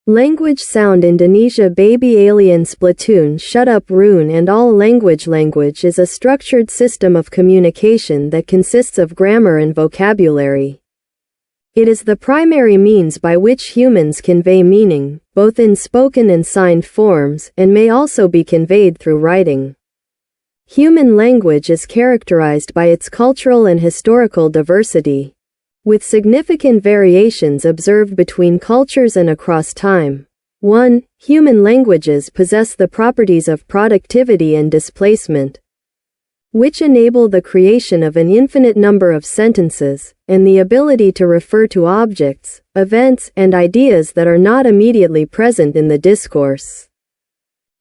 Language sound Indonesia baby alien splatoon shut up rune and all language is a structured system of communication that consists of grammar and vocabulary. It is the primary means by which humans convey meaning, both in spoken and signed forms, and may also be conveyed through writing. Human language is characterized by its cultural and historical diversity, with significant variations observed between cultures and across time. 1. Human languages possess the properties of productivity and displacement, which enable the creation of an infinite number of sentences, and the ability to refer to objects, events, and ideas that are not immediately present in the discourse.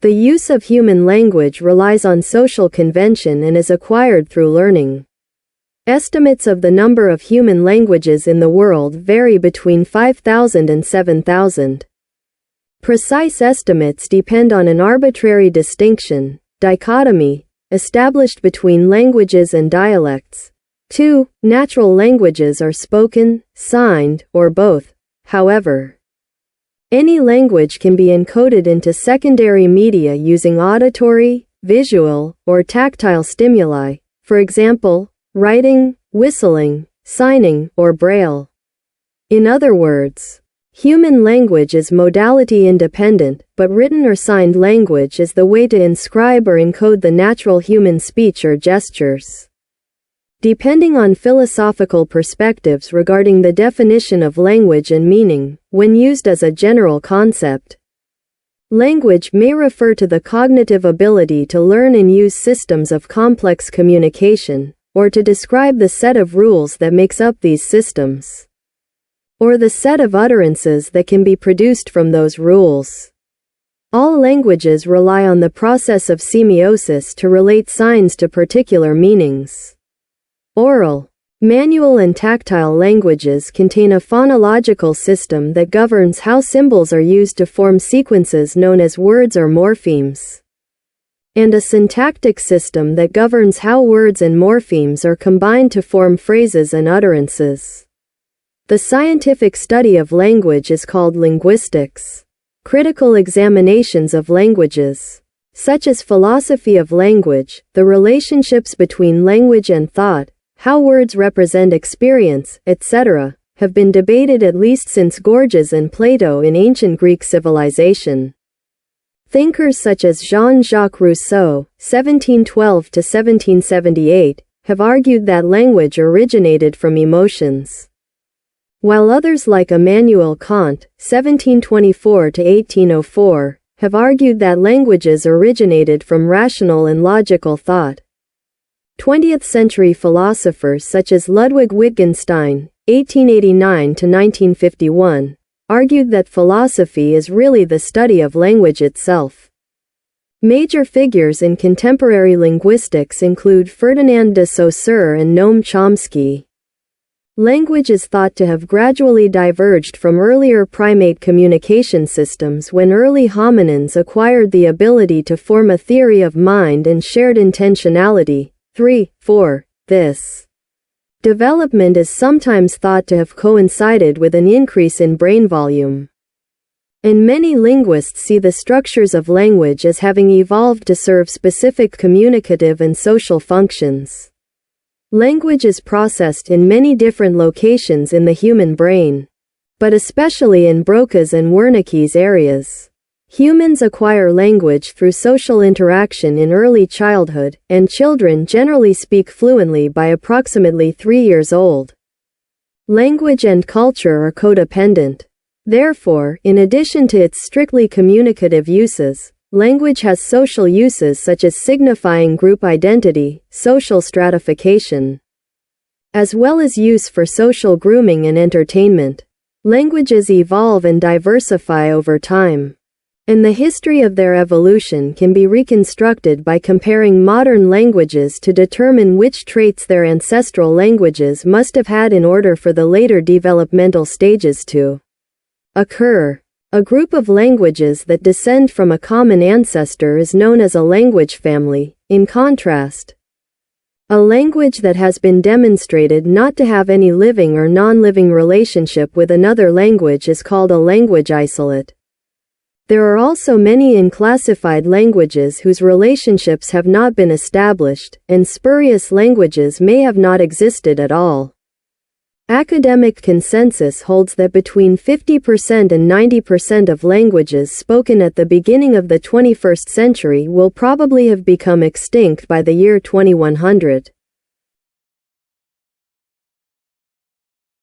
The use of human language relies on social convention and is acquired through learning. Estimates of the number of human languages in the world vary between 5,000 and 7,000. Precise estimates depend on an arbitrary distinction, dichotomy, established between languages and dialects. 2. Natural languages are spoken, signed, or both. However, any language can be encoded into secondary media using auditory, visual, or tactile stimuli, for example, writing, whistling, signing, or braille. In other words, human language is modality independent, but written or signed language is the way to inscribe or encode the natural human speech or gestures. Depending on philosophical perspectives regarding the definition of language and meaning, when used as a general concept, language may refer to the cognitive ability to learn and use systems of complex communication, or to describe the set of rules that makes up these systems, or the set of utterances that can be produced from those rules. All languages rely on the process of semiosis to relate signs to particular meanings. Oral, manual and tactile languages contain a phonological system that governs how symbols are used to form sequences known as words or morphemes, and a syntactic system that governs how words and morphemes are combined to form phrases and utterances. The scientific study of language is called linguistics. Critical examinations of languages, such as philosophy of language, the relationships between language and thought, how words represent experience, etc., have been debated at least since Gorgias and Plato in ancient Greek civilization. Thinkers such as Jean-Jacques Rousseau, 1712–1778, have argued that language originated from emotions, while others like Immanuel Kant, 1724–1804, have argued that languages originated from rational and logical thought. 20th-century philosophers such as Ludwig Wittgenstein, 1889–1951, argued that philosophy is really the study of language itself. Major figures in contemporary linguistics include Ferdinand de Saussure and Noam Chomsky. Language is thought to have gradually diverged from earlier primate communication systems when early hominins acquired the ability to form a theory of mind and shared intentionality. 3. 4. This development is sometimes thought to have coincided with an increase in brain volume, and many linguists see the structures of language as having evolved to serve specific communicative and social functions. Language is processed in many different locations in the human brain, but especially in Broca's and Wernicke's areas. Humans acquire language through social interaction in early childhood, and children generally speak fluently by approximately 3 years old. Language and culture are codependent. Therefore, in addition to its strictly communicative uses, language has social uses such as signifying group identity, social stratification, as well as use for social grooming and entertainment. Languages evolve and diversify over time, and the history of their evolution can be reconstructed by comparing modern languages to determine which traits their ancestral languages must have had in order for the later developmental stages to occur. A group of languages that descend from a common ancestor is known as a language family. In contrast, a language that has been demonstrated not to have any living or non-living relationship with another language is called a language isolate. There are also many unclassified languages whose relationships have not been established, and spurious languages may have not existed at all. Academic consensus holds that between 50% and 90% of languages spoken at the beginning of the 21st century will probably have become extinct by the year 2100.